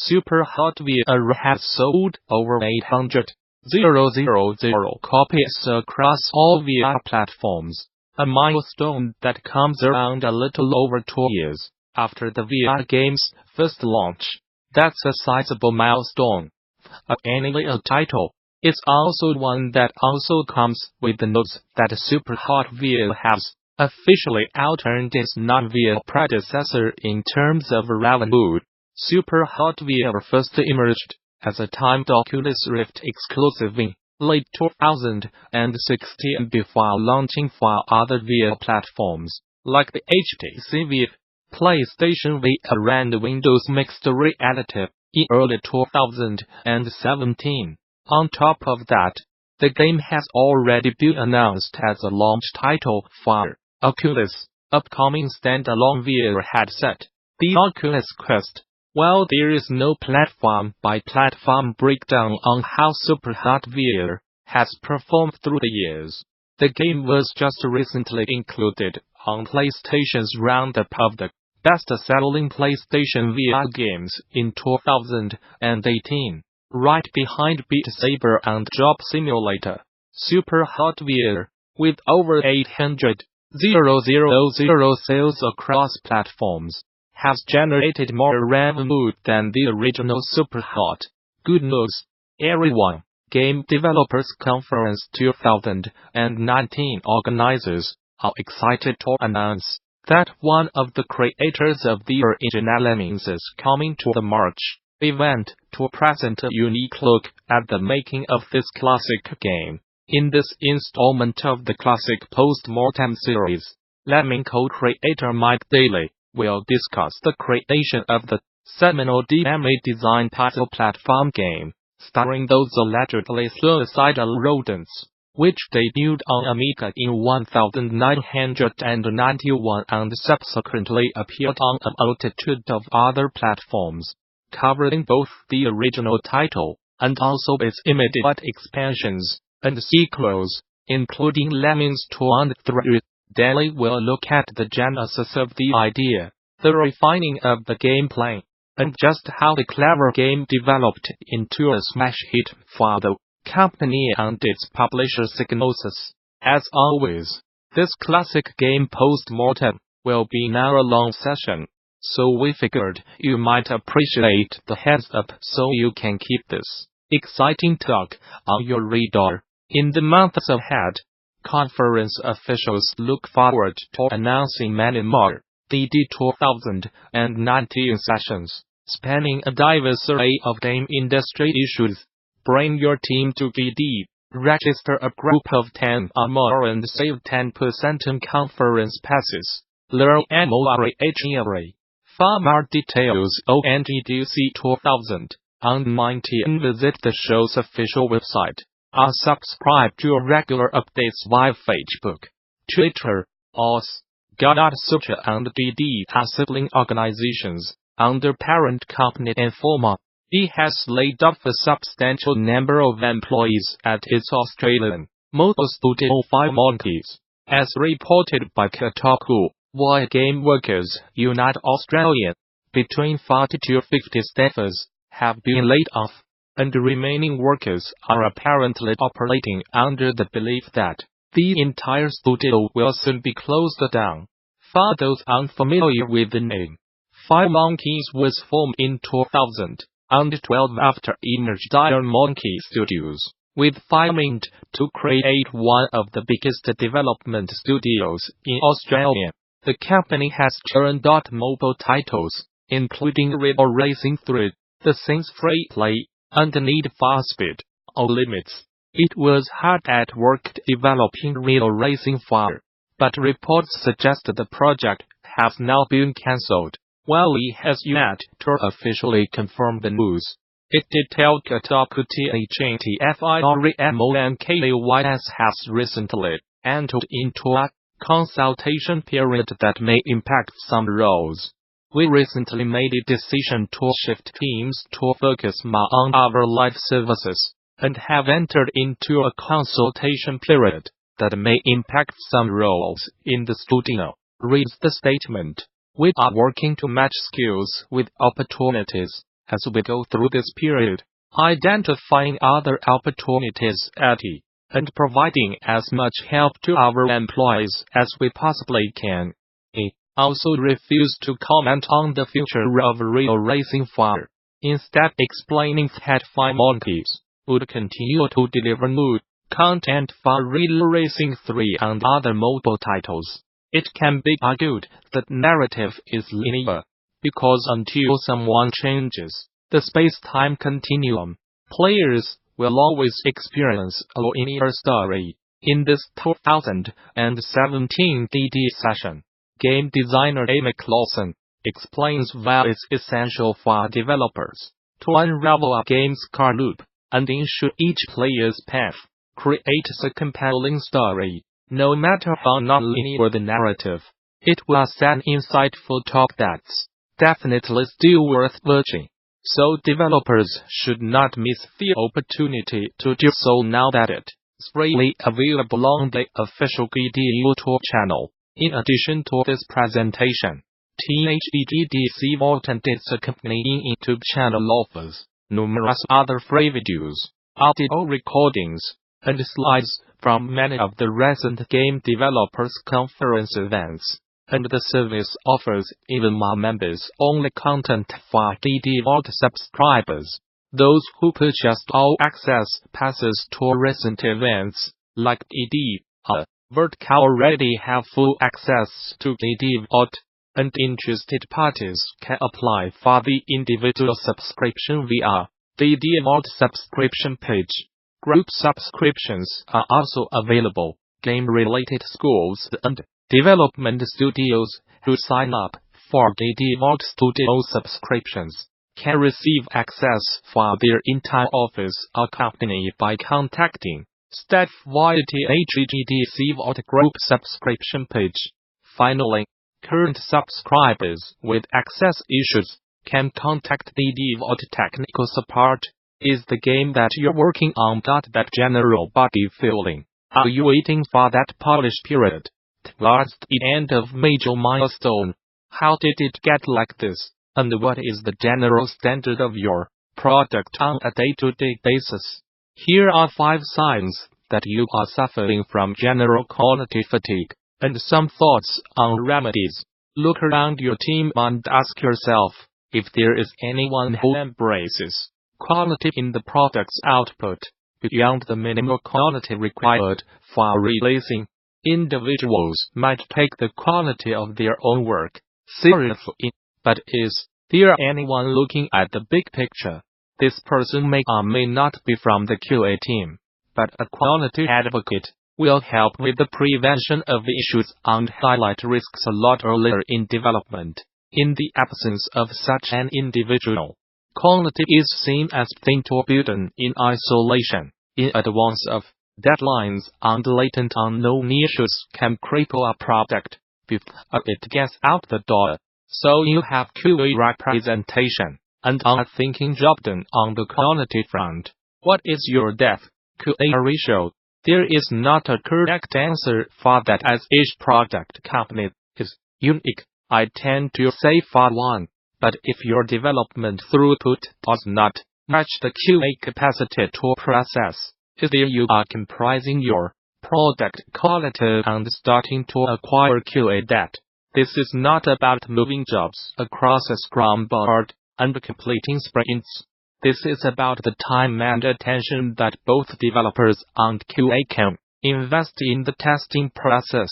Superhot VR has sold over 800,000 copies across all VR platforms, a milestone that comes around a little over 2 years after the VR game's first launch. That's a sizable milestone for any little title. It's also one that also comes with the news that Superhot VR has officially outearned its non-VR predecessor in terms of revenue. Superhot VR first emerged as a timed Oculus Rift exclusive in late 2016 before launching for other VR platforms, like the HTC Vive, PlayStation VR and Windows Mixed Reality, in early 2017. On top of that, the game has already been announced as a launch title for Oculus' upcoming standalone VR headset, the Oculus Quest. While there is no platform-by-platform breakdown on how Superhot VR has performed through the years, the game was just recently included on PlayStation's roundup of the best-selling PlayStation VR games in 2018, right behind Beat Saber and Job Simulator. Superhot VR, with over 800,000 sales across platforms, has generated more revenue than the original Superhot. Good news, everyone! Game Developers Conference 2019 organizers are excited to announce that one of the creators of the original Lemmings is coming to the March event to present a unique look at the making of this classic game. In this installment of the classic post-mortem series, Lemming co-creator Mike Daly will discuss the creation of the seminal DMA-designed puzzle platform game, starring those allegedly suicidal rodents, which debuted on Amiga in 1991 and subsequently appeared on a multitude of other platforms, covering both the original title and also its immediate expansions and sequels, including Lemmings 2 and 3. Daly will look at the genesis of the idea, the refining of the gameplay, and just how the clever game developed into a smash hit for the company and its publisher Psygnosis. As always, this classic game post-mortem will be an hour-long session, so we figured you might appreciate the heads-up so you can keep this exciting talk on your radar. In the months ahead, conference officials look forward to announcing many more DD2019 sessions, spanning a diverse array of game industry issues. Bring your team to DD, register a group of 10 or more and save 10% on conference passes. Learn more. For more details on GDC 2019 visit the show's official website, or subscribe to regular updates via Facebook, Twitter, OS. Gamasutra and DD are sibling organizations under parent company Informa. It has laid off a substantial number of employees at its Australian mobile studio 5 Monkeys. As reported by Kotaku, while Game Workers Unite Australia, between 40 to 50 staffers have been laid off, and the remaining workers are apparently operating under the belief that the entire studio will soon be closed down. For those unfamiliar with the name, 5 Monkeys was formed in 2012 after it merged Iron Monkey Studios with Firemint to create one of the biggest development studios in Australia. The company has churned out mobile titles, including River Racing 3, The Sims Free Play, and Need for Speed No Limits. It was hard at work developing River Racing 4, but reports suggest the project has now been cancelled. While it has yet to officially confirm the news, it did tell Kotaku THNTFIREMONKAYS has recently entered into a consultation period that may impact some roles. We recently made a decision to shift teams to focus more on our live services, and have entered into a consultation period that may impact some roles in the studio, reads the statement. We are working to match skills with opportunities, as we go through this period, identifying other opportunities at E, and providing as much help to our employees as we possibly can. E also refused to comment on the future of Real Racing 4, instead explaining that 5 Monkeys would continue to deliver new content for Real Racing 3 and other mobile titles. It can be argued that narrative is linear, because until someone changes the space-time continuum, players will always experience a linear story. In this 2017 DD session, game designer Amy Clausen explains why it's essential for developers to unravel a game's core loop and ensure each player's path creates a compelling story, no matter how non-linear the narrative. It was an insightful talk that's definitely still worth watching, so developers should not miss the opportunity to do so now that it's freely available on the official GD YouTube channel. In addition to this presentation, THEGDC Vault and its accompanying YouTube channel offers numerous other free videos, audio recordings, and slides from many of the recent game developers conference events, and the service offers even more members-only content for DD Vault subscribers. Those who purchased all access passes to recent events, like DD Vault, already have full access to DD Vault, and interested parties can apply for the individual subscription via DD Vault subscription page. Group subscriptions are also available. Game-related schools and development studios who sign up for DD Vault Studio subscriptions can receive access for their entire office accompanied by contacting staff via THEGDC Vault Group subscription page. Finally, current subscribers with access issues can contact DD Vault technical support. Is the game that you're working on got that general buggy feeling? Are you waiting for that polish period towards the end of major milestone? How did it get like this? And what is the general standard of your product on a day-to-day basis? Here are 5 signs that you are suffering from general quality fatigue, and some thoughts on remedies. Look around your team and ask yourself if there is anyone who embraces quality in the product's output beyond the minimal quality required for releasing. Individuals might take the quality of their own work seriously, but is there anyone looking at the big picture? This person may or may not be from the QA team, but a quality advocate will help with the prevention of issues and highlight risks a lot earlier in development. In the absence of such an individual, quality is seen as thing to be done in isolation, in advance of deadlines, and latent unknown issues can cripple a product before it gets out the door. So you have QA representation and a thinking job done on the quality front. What is your dev QA ratio? There is not a correct answer for that, as each product company is unique. I tend to say for 1. But if your development throughput does not match the QA capacity to process, either you are comprising your product quality and starting to acquire QA debt. This is not about moving jobs across a Scrum board and completing sprints. This is about the time and attention that both developers and QA can invest in the testing process.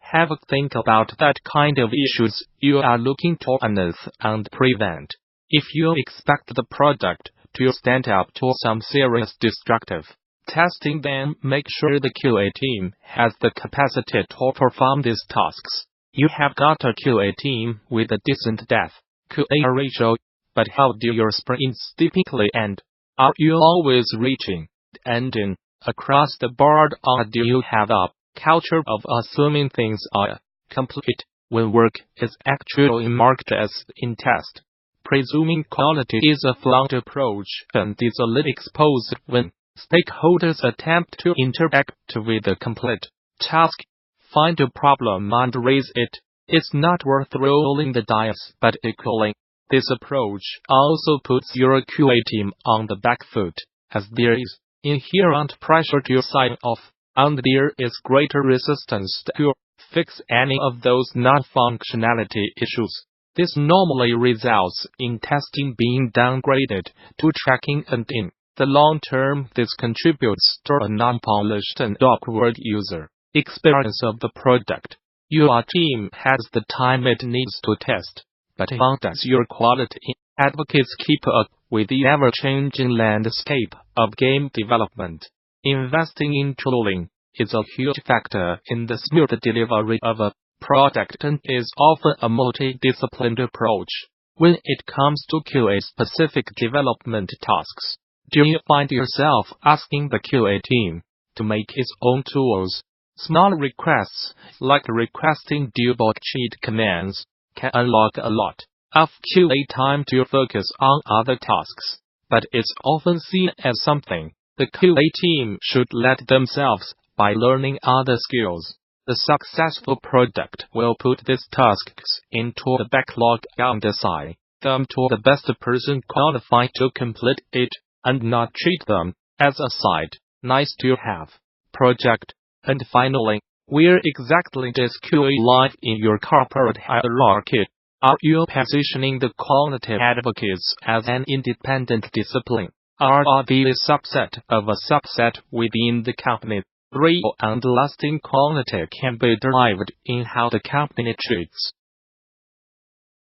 Have a think about that kind of issues you are looking to unearth and prevent. If you expect the product to stand up to some serious destructive testing, then make sure the QA team has the capacity to perform these tasks. You have got a QA team with a decent dev QA ratio, but how do your sprints typically end? Are you always reaching the ending across the board, or do you have a culture of assuming things are complete when work is actually marked as in test? Presuming quality is a flawed approach and is only exposed when stakeholders attempt to interact with a complete task. Find a problem and raise it. It's not worth rolling the dice, but equally This approach also puts your QA team on the back foot, as there is inherent pressure to sign off, and there is greater resistance to fix any of those non-functionality issues. This normally results in testing being downgraded to tracking, and in the long term this contributes to a non-polished and awkward user experience of the product. Your team has the time it needs to test, but how does your quality advocates keep up with the ever-changing landscape of game development? Investing in tooling is a huge factor in the smooth delivery of a product and is often a multidisciplinary approach. When it comes to QA-specific development tasks, do you find yourself asking the QA team to make its own tools? Small requests, like requesting debug cheat commands, can unlock a lot of QA time to focus on other tasks, but it's often seen as something the QA team should let themselves by learning other skills. The successful product will put these tasks into the backlog and assign them to the best person qualified to complete it, and not treat them as a side, nice-to-have project. And finally, where exactly does QA live in your corporate hierarchy? Are you positioning the quality advocates as an independent discipline, or are they a subset of a subset within the company? Real and lasting quality can be derived in how the company treats